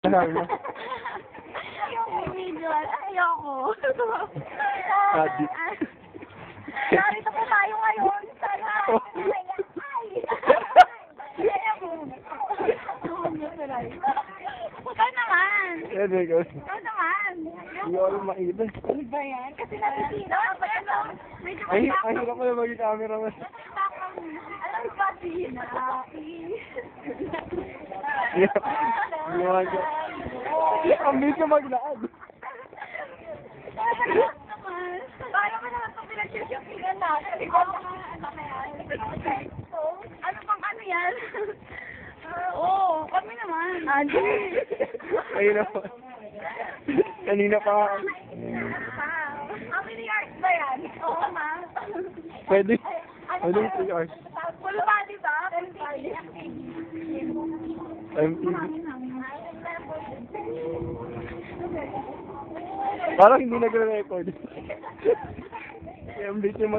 Yung video, ayoko. Adi. Narito po tayo ngayon. Sana. Ikaw naman. Yan, ikaw. Ikaw naman. Hindi ko alam makita. Ano ba yan? Kasi nakikita ka ba yan? Medyo Ay, hirap ko na maging camera man. alam ba din? Ginawa ko. Ang bilis ka maglaan. Paano mo naman itong pinag-shoppingan natin? Ikaw mga ano kaya? Ano pang ano yan? Oo, kami naman. Ayun na po. Kanina pa. How many hours ba yan? Oo, ma. Pwede. Pwede 3 hours. Full body ba? MTV. Parang hindi nagre-record. Kaya mbit yung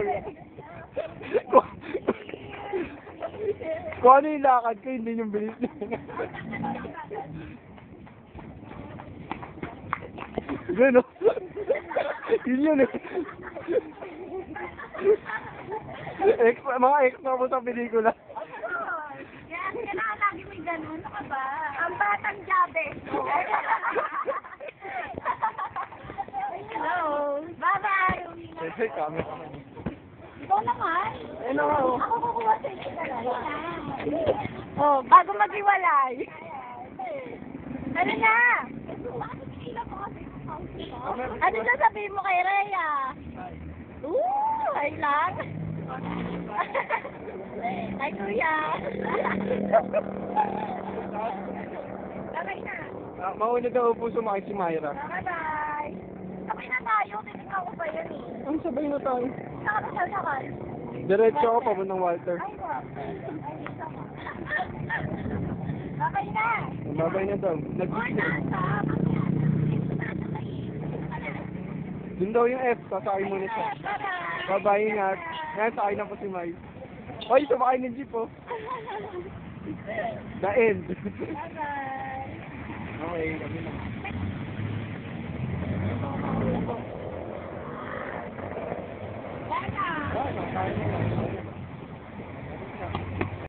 kung ano yung lakad ko, hindi yung bilis niya. Gano? Yun yun eh. Extra, mga extra mo sa pelikula. Yan, kailangan lagi may ganun. Ano ba? Ang batang jabe. Hello. Bye-bye. Kasi camera. Ikaw naman. Ano? Ako kukuha sa inyo talaga. Oh, bago maghiwalay. Ano na? Ano sasabihin mo kay Rhea? Ay lang. Ay, kuya. Babay na. Mauna daw po sumakit si Myra. Bye-bye. Sabay na tayo. Tinignan ko pa yan eh. Ang sabay na tayo. Nakakasal-sakal. Diretso ako papuntang Walter. Ay, wow. Babay na. Babay na daw. Doon daw yung F, sasakay muna siya. Bye-bye, ingat. Ngayon, sakay na po si May. Hoy, sumakay ng jeep, oh. The end. Bye-bye. Okay, kami na.